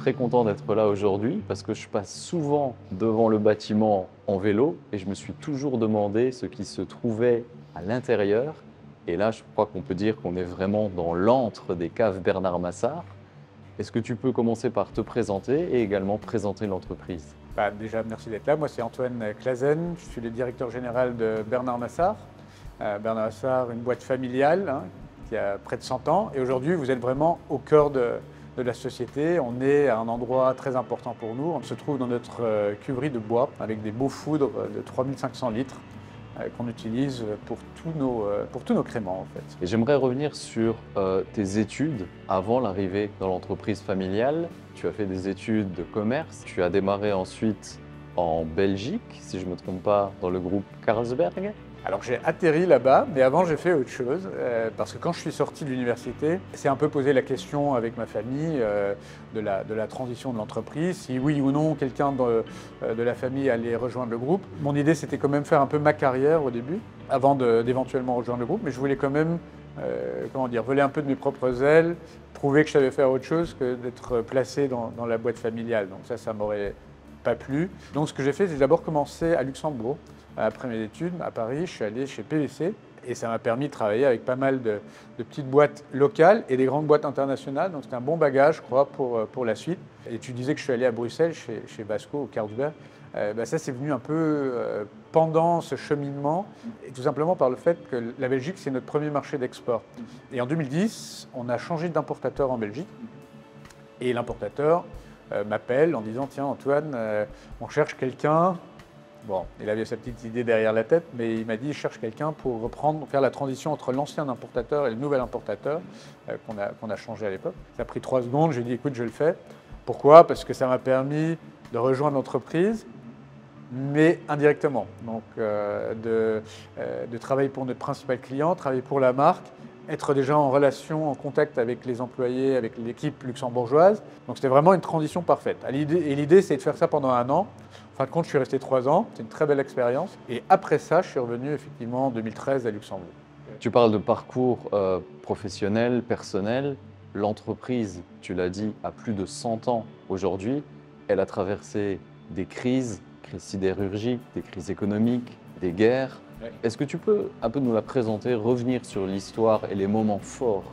très content d'être là aujourd'hui parce que je passe souvent devant le bâtiment en vélo et je me suis toujours demandé ce qui se trouvait à l'intérieur. Et là, je crois qu'on peut dire qu'on est vraiment dans l'antre des caves Bernard Massart. Est-ce que tu peux commencer par te présenter et également présenter l'entreprise? Déjà, merci d'être là. Moi, c'est Antoine Clasen. Je suis le directeur général de Bernard Massart. Bernard Massart, une boîte familiale qui a près de 100 ans. Et aujourd'hui, vous êtes vraiment au cœur de la société. On est à un endroit très important pour nous. On se trouve dans notre cuverie de bois avec des beaux foudres de 3500 litres qu'on utilise pour tous nos créments, en fait. Et j'aimerais revenir sur tes études avant l'arrivée dans l'entreprise familiale. Tu as fait des études de commerce. Tu as démarré ensuite en Belgique, si je ne me trompe pas, dans le groupe Carlsberg. Alors j'ai atterri là-bas, mais avant j'ai fait autre chose, parce que quand je suis sorti de l'université, c'est un peu posé la question avec ma famille de la transition de l'entreprise, si oui ou non quelqu'un de la famille allait rejoindre le groupe. Mon idée c'était quand même faire un peu ma carrière au début, avant d'éventuellement rejoindre le groupe, mais je voulais quand même, voler un peu de mes propres ailes, prouver que je savais faire autre chose que d'être placé dans la boîte familiale. Donc ça m'aurait pas plu. Donc ce que j'ai fait, c'est d'abord commencer à Luxembourg. Après mes études, à Paris, je suis allé chez PwC et ça m'a permis de travailler avec pas mal de petites boîtes locales et des grandes boîtes internationales. Donc c'était un bon bagage, je crois, pour la suite. Et tu disais que je suis allé à Bruxelles, chez Basco, au Carlsberg. Ça, c'est venu un peu pendant ce cheminement, et tout simplement par le fait que la Belgique, c'est notre premier marché d'export. Et en 2010, on a changé d'importateur en Belgique. Et l'importateur m'appelle en disant « Tiens, Antoine, on cherche quelqu'un ». Bon, il avait sa petite idée derrière la tête, mais il m'a dit « Je cherche quelqu'un pour faire la transition entre l'ancien importateur et le nouvel importateur qu'on a changé à l'époque ». Ça a pris 3 secondes, j'ai dit « Écoute, je le fais ». Pourquoi? Parce que ça m'a permis de rejoindre l'entreprise, mais indirectement. Donc, de travailler pour notre principal client, travailler pour la marque, être déjà en relation, en contact avec les employés, avec l'équipe luxembourgeoise. Donc c'était vraiment une transition parfaite. Et l'idée, c'est de faire ça pendant 1 an. En fin de compte, je suis resté 3 ans. C'est une très belle expérience. Et après ça, je suis revenu effectivement en 2013 à Luxembourg. Tu parles de parcours professionnel, personnel. L'entreprise, tu l'as dit, a plus de 100 ans aujourd'hui. Elle a traversé des crises sidérurgiques, des crises économiques, des guerres. Ouais. Est-ce que tu peux un peu nous la présenter, revenir sur l'histoire et les moments forts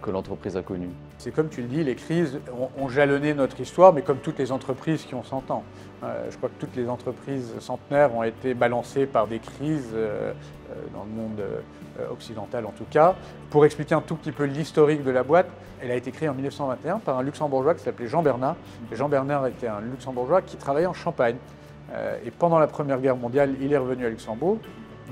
que l'entreprise a connus? C'est comme tu le dis, les crises ont jalonné notre histoire, mais comme toutes les entreprises qui ont 100 ans. Je crois que toutes les entreprises centenaires ont été balancées par des crises dans le monde occidental en tout cas. Pour expliquer un tout petit peu l'historique de la boîte, elle a été créée en 1921 par un luxembourgeois qui s'appelait Jean Bernard. Et Jean Bernard était un luxembourgeois qui travaillait en Champagne. Et pendant la Première Guerre mondiale, il est revenu à Luxembourg.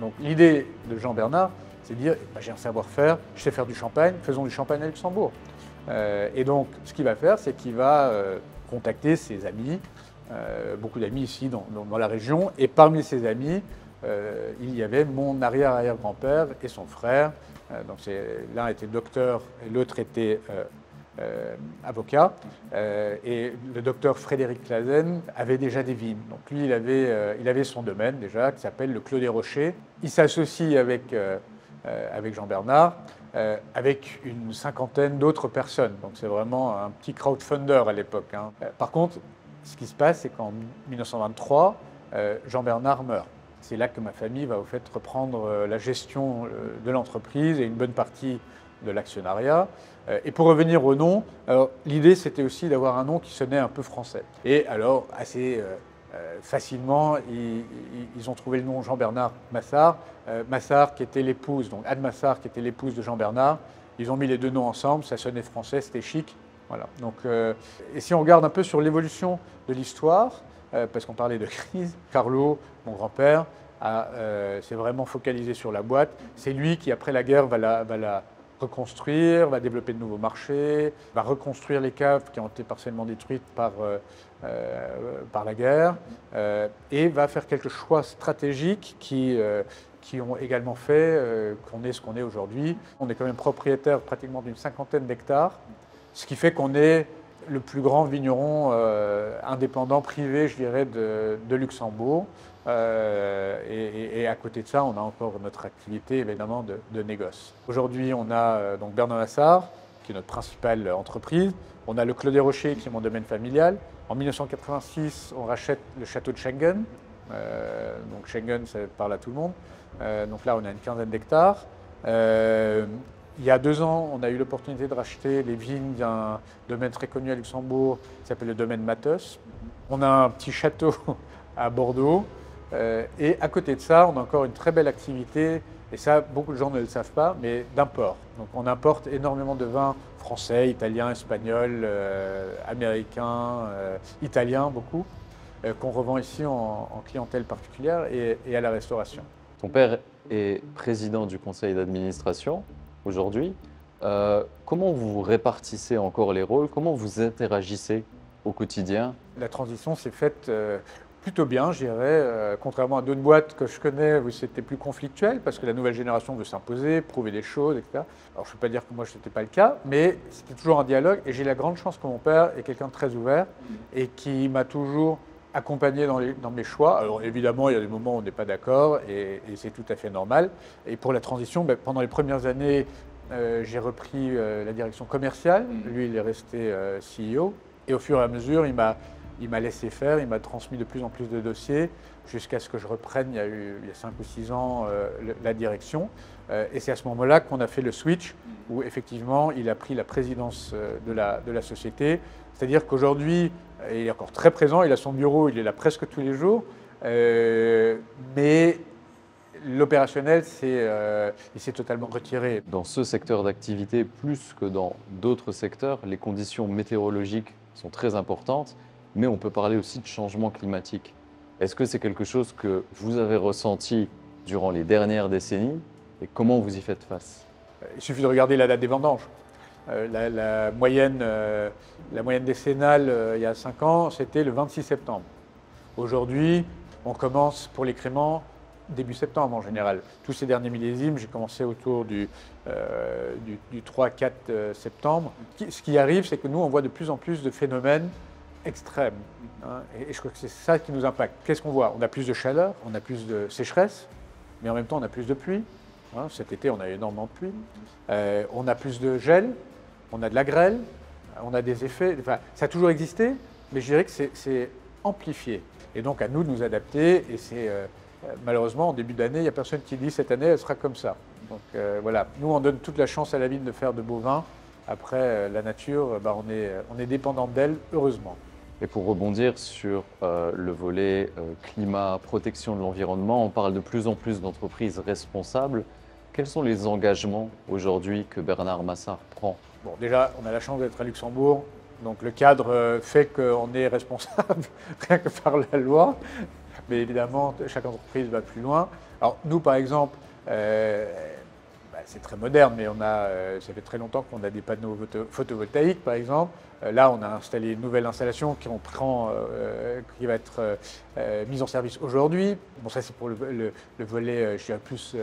Donc l'idée de Jean Bernard, c'est de dire j'ai un savoir-faire, je sais faire du champagne, faisons du champagne à Luxembourg. Et donc ce qu'il va faire, c'est qu'il va contacter ses amis, beaucoup d'amis ici dans la région, et parmi ses amis, il y avait mon arrière-arrière-grand-père et son frère. Donc l'un était docteur et l'autre était avocat. Et le docteur Frédéric Clasen avait déjà des vignes. Donc lui, il avait son domaine déjà, qui s'appelle le Clos des Rochers. Il s'associe avec Jean Bernard, avec une cinquantaine d'autres personnes. Donc c'est vraiment un petit crowdfunder à l'époque. Par contre, ce qui se passe, c'est qu'en 1923, Jean Bernard meurt. C'est là que ma famille va au fait reprendre la gestion de l'entreprise et une bonne partie de l'actionnariat. Et pour revenir au nom, l'idée c'était aussi d'avoir un nom qui sonnait un peu français. Et alors, assez facilement, ils ont trouvé le nom Jean-Bernard Massart. Massart qui était l'épouse, donc Anne Massart qui était l'épouse de Jean-Bernard. Ils ont mis les 2 noms ensemble, ça sonnait français, c'était chic. Voilà. Donc, et si on regarde un peu sur l'évolution de l'histoire, parce qu'on parlait de crise, Carlo, mon grand-père, s'est vraiment focalisé sur la boîte. C'est lui qui, après la guerre, va la reconstruire, va développer de nouveaux marchés, va reconstruire les caves qui ont été partiellement détruites par la guerre, et va faire quelques choix stratégiques qui ont également fait qu'on est ce qu'on est aujourd'hui. On est quand même propriétaire pratiquement d'une 50aine d'hectares, ce qui fait qu'on est le plus grand vigneron indépendant privé, je dirais, de Luxembourg. Et à côté de ça, on a encore notre activité évidemment de négoce. Aujourd'hui, on a donc Bernard Massart, qui est notre principale entreprise. On a le Clos des Rochers, qui est mon domaine familial. En 1986, on rachète le château de Schengen. Donc Schengen, ça parle à tout le monde. Donc là, on a une quinzaine d'hectares. Il y a 2 ans, on a eu l'opportunité de racheter les vignes d'un domaine très connu à Luxembourg, qui s'appelle le domaine Mathos. On a un petit château à Bordeaux. Et à côté de ça, on a encore une très belle activité, et ça, beaucoup de gens ne le savent pas, mais d'import. Donc on importe énormément de vins français, italiens, espagnols, américains, italiens beaucoup, qu'on revend ici en clientèle particulière et à la restauration. Ton père est président du conseil d'administration aujourd'hui. Comment vous répartissez encore les rôles? Comment vous interagissez au quotidien? La transition s'est faite plutôt bien, je dirais, contrairement à d'autres boîtes que je connais où c'était plus conflictuel parce que la nouvelle génération veut s'imposer, prouver des choses, etc. Alors je ne peux pas dire que moi ce n'était pas le cas, mais c'était toujours un dialogue et j'ai la grande chance que mon père est quelqu'un de très ouvert et qui m'a toujours accompagné dans mes choix. Alors évidemment, il y a des moments où on n'est pas d'accord et c'est tout à fait normal. Et pour la transition, pendant les premières années, j'ai repris la direction commerciale. Lui, il est resté CEO. Et au fur et à mesure, il m'a laissé faire, il m'a transmis de plus en plus de dossiers jusqu'à ce que je reprenne, il y a 5 ou 6 ans, la direction. Et c'est à ce moment-là qu'on a fait le switch, où effectivement, il a pris la présidence de la société. C'est-à-dire qu'aujourd'hui, il est encore très présent, il a son bureau, il est là presque tous les jours, mais l'opérationnel, il s'est totalement retiré. Dans ce secteur d'activité, plus que dans d'autres secteurs, les conditions météorologiques sont très importantes, mais on peut parler aussi de changement climatique. Est-ce que c'est quelque chose que vous avez ressenti durant les dernières décennies et comment vous y faites face? Il suffit de regarder la date des vendanges. La moyenne décennale il y a 5 ans, c'était le 26 septembre. Aujourd'hui, on commence pour les créments début septembre en général. Tous ces derniers millésimes, j'ai commencé autour du 3-4 septembre. Ce qui arrive, c'est que nous, on voit de plus en plus de phénomènes extrêmes. Et je crois que c'est ça qui nous impacte. Qu'est-ce qu'on voit? On a plus de chaleur, on a plus de sécheresse, mais en même temps, on a plus de pluie. Cet été, on a énormément de pluie. On a plus de gel, on a de la grêle, on a des effets. Enfin, ça a toujours existé, mais je dirais que c'est amplifié. Et donc, à nous de nous adapter. Et c'est malheureusement, en début d'année, il n'y a personne qui dit cette année, elle sera comme ça. Donc voilà, nous, on donne toute la chance à la vigne de faire de beaux vins. Après, la nature, on est dépendant d'elle, heureusement. Et pour rebondir sur le volet climat, protection de l'environnement, on parle de plus en plus d'entreprises responsables. Quels sont les engagements aujourd'hui que Bernard Massart prend? Bon, déjà, on a la chance d'être à Luxembourg, donc le cadre fait qu'on est responsable, rien que par la loi. Mais évidemment, chaque entreprise va plus loin. Alors nous, par exemple, c'est très moderne, mais ça fait très longtemps qu'on a des panneaux photovoltaïques, par exemple. Là, on a installé une nouvelle installation qui va être mise en service aujourd'hui. Bon, ça, c'est pour le volet, je dirais plus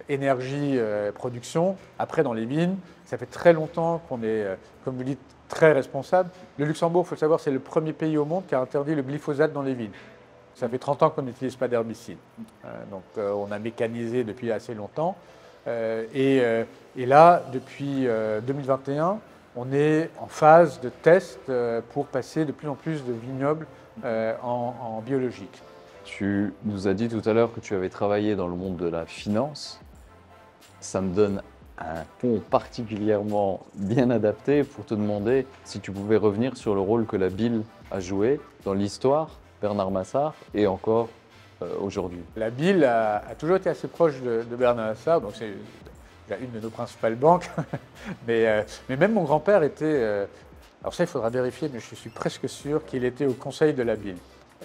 énergie, production. Après, dans les vignes, ça fait très longtemps qu'on est, comme vous dites, très responsable. Le Luxembourg, il faut le savoir, c'est le premier pays au monde qui a interdit le glyphosate dans les vignes. Ça fait 30 ans qu'on n'utilise pas d'herbicide. Donc on a mécanisé depuis assez longtemps. Et là, depuis 2021, on est en phase de test pour passer de plus en plus de vignobles en biologique. Tu nous as dit tout à l'heure que tu avais travaillé dans le monde de la finance. Ça me donne un ton particulièrement bien adapté pour te demander si tu pouvais revenir sur le rôle que la BIL a joué dans l'histoire, Bernard Massart, et encore aujourd'hui. La BIL a toujours été assez proche de Bernard Massart, donc c'est une de nos principales banques. mais même mon grand-père était, alors ça il faudra vérifier, mais je suis presque sûr qu'il était au conseil de la BIL.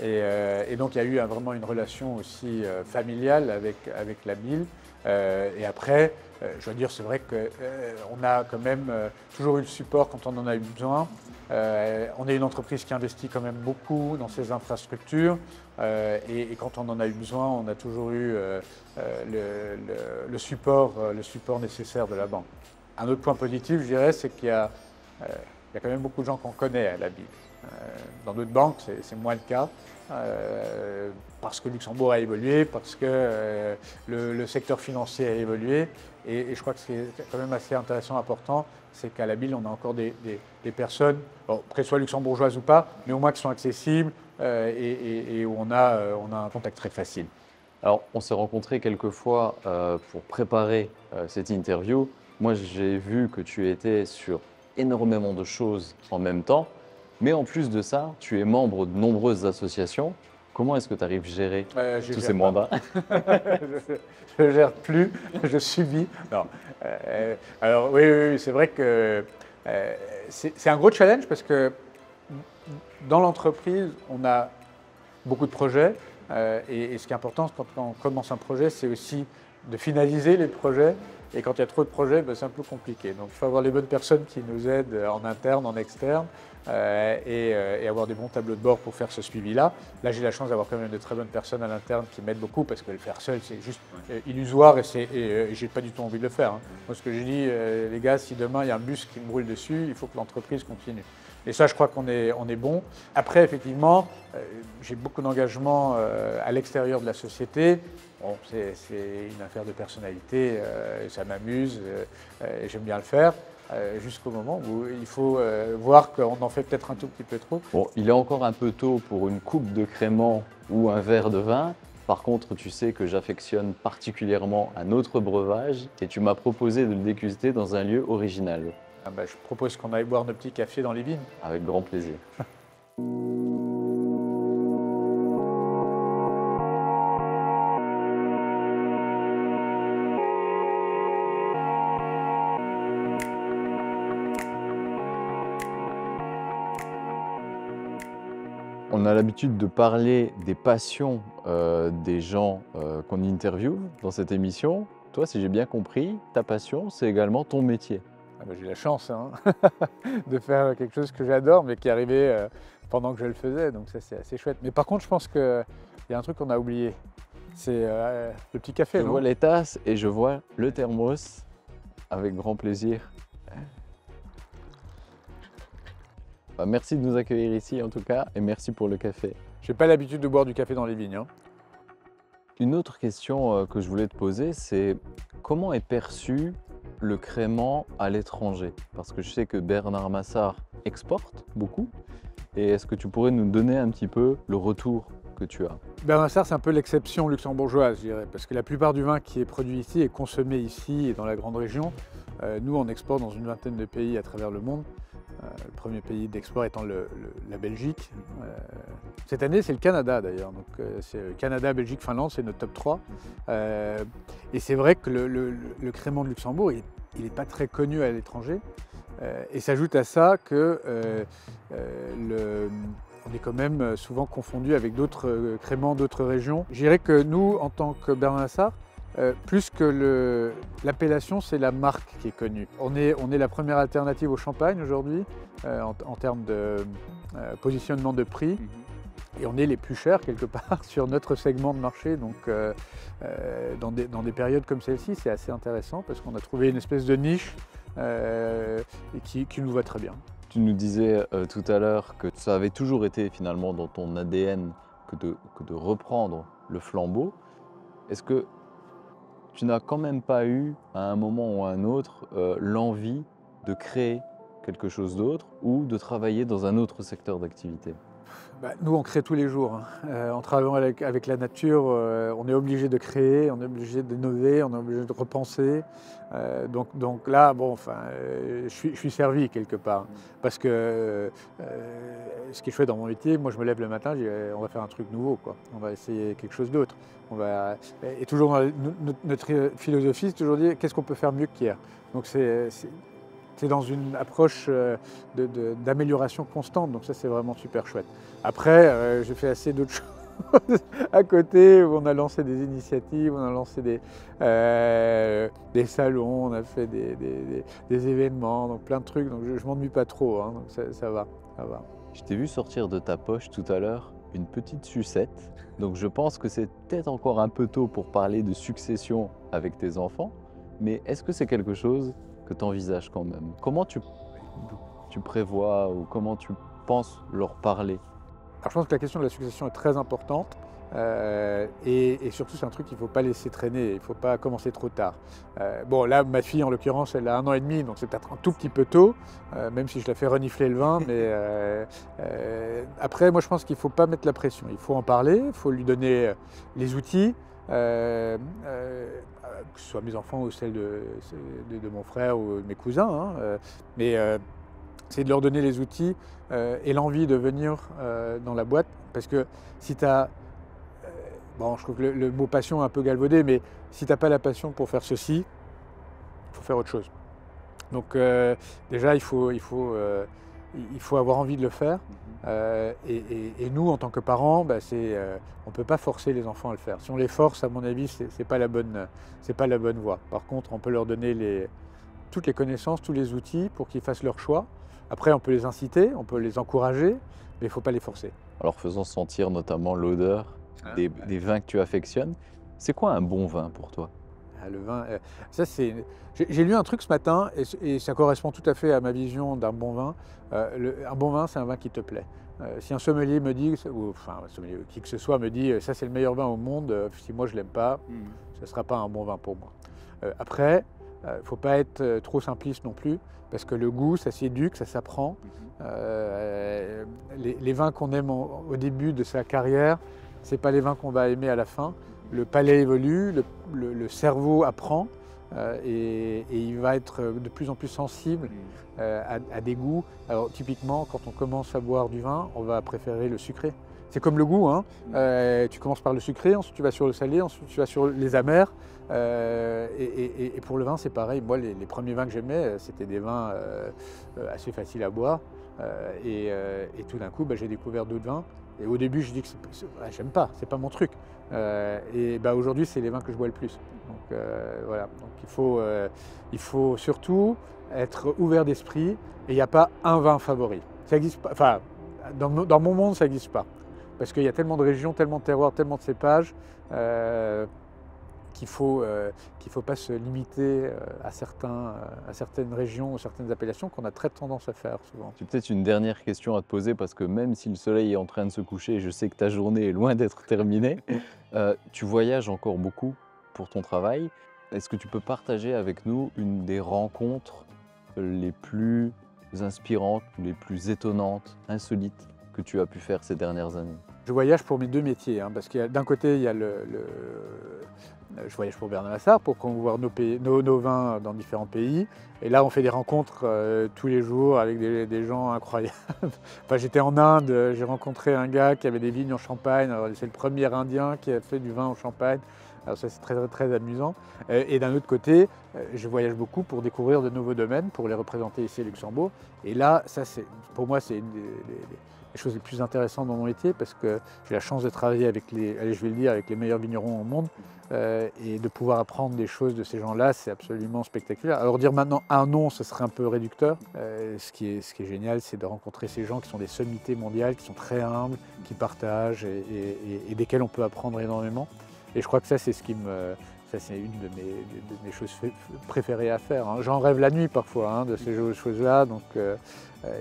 Et donc il y a eu vraiment une relation aussi familiale avec la BIL. Et après, je dois dire, c'est vrai qu'on a quand même toujours eu le support quand on en a eu besoin. On est une entreprise qui investit quand même beaucoup dans ses infrastructures. Et quand on en a eu besoin, on a toujours eu le support nécessaire de la banque. Un autre point positif, je dirais, c'est qu'il y a quand même beaucoup de gens qu'on connaît à la BIL. Dans d'autres banques, c'est moins le cas. Parce que Luxembourg a évolué, parce que le secteur financier a évolué. Et je crois que c'est quand même assez intéressant, important, c'est qu'à la BIL, on a encore des personnes, bon, qu'elles soient luxembourgeoises ou pas, mais au moins qui sont accessibles et où on a un contact très facile. Alors, on s'est rencontrés quelques fois pour préparer cette interview. Moi, j'ai vu que tu étais sur énormément de choses en même temps, mais en plus de ça, tu es membre de nombreuses associations. Comment est-ce que tu arrives à gérer tous ces mandats? Je ne gère plus, je subis. Non. Alors oui, c'est vrai que c'est un gros challenge parce que dans l'entreprise, on a beaucoup de projets et ce qui est important quand on commence un projet, c'est aussi de finaliser les projets. Et quand il y a trop de projets, ben, c'est un peu compliqué. Donc il faut avoir les bonnes personnes qui nous aident en interne, en externe, et avoir des bons tableaux de bord pour faire ce suivi-là. Là, j'ai la chance d'avoir quand même de très bonnes personnes à l'interne qui m'aident beaucoup parce que le faire seul, c'est juste illusoire et j'ai pas du tout envie de le faire. Hein. Moi, ce que je dis, les gars, si demain il y a un bus qui me brûle dessus, il faut que l'entreprise continue. Et ça, je crois qu'on est bon. Après, effectivement, j'ai beaucoup d'engagement à l'extérieur de la société. Bon, c'est une affaire de personnalité, ça m'amuse et j'aime bien le faire. Jusqu'au moment où il faut voir qu'on en fait peut-être un tout petit peu trop. Bon, il est encore un peu tôt pour une coupe de crément ou un verre de vin. Par contre, tu sais que j'affectionne particulièrement un autre breuvage et tu m'as proposé de le déguster dans un lieu original. Ah bah, je propose qu'on aille boire nos petits cafés dans les vignes. Avec grand plaisir. On a l'habitude de parler des passions des gens qu'on interviewe dans cette émission. Toi, si j'ai bien compris, ta passion, c'est également ton métier. Ah bah, j'ai la chance hein, de faire quelque chose que j'adore, mais qui est arrivé pendant que je le faisais, donc ça c'est assez chouette. Mais par contre, je pense qu'il y a un truc qu'on a oublié, c'est le petit café. Je vois les tasses et je vois le thermos, avec grand plaisir. Bah, merci de nous accueillir ici en tout cas, et merci pour le café. J'ai pas l'habitude de boire du café dans les vignes. Hein. Une autre question que je voulais te poser, c'est comment est perçu le crément à l'étranger? Parce que je sais que Bernard Massart exporte beaucoup. Et est-ce que tu pourrais nous donner un petit peu le retour que tu as? Bernard Massart, c'est un peu l'exception luxembourgeoise, je dirais, parce que la plupart du vin qui est produit ici est consommé ici et dans la grande région. Nous, on exporte dans une vingtaine de pays à travers le monde. Le premier pays d'export étant la Belgique. Cette année, c'est le Canada d'ailleurs. Donc, c'est Canada, Belgique, Finlande, c'est notre top 3. Et c'est vrai que le crément de Luxembourg, il n'est pas très connu à l'étranger. Et s'ajoute à ça que on est quand même souvent confondu avec d'autres créments d'autres régions. Je dirais que nous, en tant que Bernard Massart, plus que l'appellation, c'est la marque qui est connue. On est la première alternative au champagne aujourd'hui en termes de positionnement de prix. Et on est les plus chers quelque part sur notre segment de marché. Donc dans des périodes comme celle-ci, c'est assez intéressant parce qu'on a trouvé une espèce de niche qui nous va très bien. Tu nous disais tout à l'heure que ça avait toujours été finalement dans ton ADN que de reprendre le flambeau. Est-ce que tu n'as quand même pas eu, à un moment ou à un autre, l'envie de créer quelque chose d'autre ou de travailler dans un autre secteur d'activité? Bah, nous, on crée tous les jours. Hein. En travaillant avec la nature, on est obligé de créer, on est obligé d'innover, on est obligé de repenser. Donc là, bon, enfin, je suis servi quelque part. Parce que ce qui est chouette dans mon métier, moi je me lève le matin, je dis on va faire un truc nouveau, quoi. On va essayer quelque chose d'autre. Et toujours dans notre philosophie, c'est toujours dire qu'est-ce qu'on peut faire mieux qu'hier. Donc c'est dans une approche d'amélioration constante, donc ça c'est vraiment super chouette. Après, j'ai fait assez d'autres choses à côté, où on a lancé des initiatives, on a lancé des salons, on a fait des événements, donc plein de trucs, donc je ne m'ennuie pas trop, hein, donc ça va. Je t'ai vu sortir de ta poche tout à l'heure une petite sucette, donc je pense que c'est peut-être encore un peu tôt pour parler de succession avec tes enfants, mais est-ce que c'est quelque chose que tu envisages quand même? Comment tu prévois ou comment tu penses leur parler? Alors, je pense que la question de la succession est très importante. Et surtout, c'est un truc qu'il ne faut pas laisser traîner, il ne faut pas commencer trop tard. Bon, là, ma fille, en l'occurrence, elle a 1 an et demi, donc c'est peut-être un tout petit peu tôt, même si je la fais renifler le vin. Mais après, moi, je pense qu'il ne faut pas mettre la pression. Il faut en parler, il faut lui donner les outils, que ce soit mes enfants ou celles de mon frère ou de mes cousins. Mais c'est de leur donner les outils et l'envie de venir dans la boîte. Parce que si tu as... Bon, je trouve que le mot passion est un peu galvaudé, mais si tu n'as pas la passion pour faire ceci, il faut faire autre chose. Donc déjà, il faut avoir envie de le faire. Et nous, en tant que parents, on ne peut pas forcer les enfants à le faire. Si on les force, à mon avis, c'est pas la bonne voie. Par contre, on peut leur donner toutes les connaissances, tous les outils pour qu'ils fassent leur choix. Après, on peut les inciter, on peut les encourager, mais il ne faut pas les forcer. Alors faisant sentir notamment l'odeur des vins que tu affectionnes. C'est quoi un bon vin pour toi? Le vin, ça c'est... J'ai lu un truc ce matin et ça correspond tout à fait à ma vision d'un bon vin. Un bon vin, c'est un vin qui te plaît. Si un sommelier me dit, ou enfin un sommelier, qui que ce soit me dit ça c'est le meilleur vin au monde, si moi je ne l'aime pas, ce ne sera pas un bon vin pour moi. Après, il ne faut pas être trop simpliste non plus, parce que le goût, ça s'éduque, ça s'apprend. Les vins qu'on aime au début de sa carrière, ce n'est pas les vins qu'on va aimer à la fin. Le palais évolue, le cerveau apprend et il va être de plus en plus sensible à des goûts. Alors typiquement, quand on commence à boire du vin, on va préférer le sucré. C'est comme le goût, hein. Tu commences par le sucré, ensuite tu vas sur le salé, ensuite tu vas sur les amers. Et pour le vin, c'est pareil. Moi, les premiers vins que j'aimais, c'était des vins assez faciles à boire. Et tout d'un coup, j'ai découvert d'autres vins. Et au début, je dis que j'aime pas, c'est pas mon truc. Aujourd'hui, c'est les vins que je bois le plus. Donc voilà. Donc il faut surtout être ouvert d'esprit. Et il n'y a pas un vin favori. Ça existe pas. Enfin, dans mon monde, ça n'existe pas. Parce qu'il y a tellement de régions, tellement de terroirs, tellement de cépages. Qu'il ne faut pas se limiter à certaines régions ou certaines appellations qu'on a très tendance à faire souvent. J'ai peut-être une dernière question à te poser parce que même si le soleil est en train de se coucher, je sais que ta journée est loin d'être terminée. Tu voyages encore beaucoup pour ton travail. Est-ce que tu peux partager avec nous une des rencontres les plus inspirantes, les plus étonnantes, insolites que tu as pu faire ces dernières années? Je voyage pour mes deux métiers, parce que d'un côté, il y a je voyage pour Bernard Massart pour promouvoir nos vins dans différents pays. Et là, on fait des rencontres tous les jours avec des gens incroyables. Enfin, j'étais en Inde, j'ai rencontré un gars qui avait des vignes en Champagne. C'est le premier Indien qui a fait du vin en Champagne. Alors ça, c'est très, très amusant. Et d'un autre côté, je voyage beaucoup pour découvrir de nouveaux domaines, pour les représenter ici à Luxembourg. Et là, pour moi, c'est une des choses les plus intéressantes dans mon métier parce que j'ai la chance de travailler avec avec les meilleurs vignerons au monde et de pouvoir apprendre des choses de ces gens-là, c'est absolument spectaculaire. Alors dire maintenant un nom, ce serait un peu réducteur. Ce qui est génial, c'est de rencontrer ces gens qui sont des sommités mondiales, qui sont très humbles, qui partagent et desquels on peut apprendre énormément. Et je crois que ça, c'est une de mes choses préférées à faire. J'en rêve la nuit parfois de ces choses-là.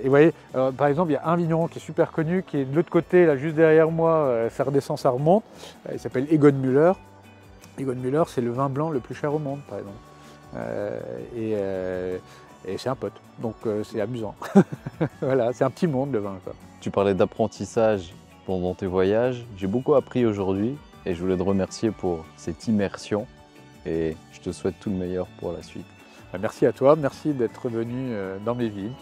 Et vous voyez, par exemple, il y a un vigneron qui est super connu, qui est de l'autre côté, là, juste derrière moi, ça redescend, ça remonte. Il s'appelle Egon Müller. Egon Müller, c'est le vin blanc le plus cher au monde, par exemple. Et c'est un pote, donc c'est amusant. Voilà, c'est un petit monde, le vin, quoi. Tu parlais d'apprentissage pendant tes voyages. J'ai beaucoup appris aujourd'hui et je voulais te remercier pour cette immersion et je te souhaite tout le meilleur pour la suite. Merci à toi, merci d'être venu dans mes vies.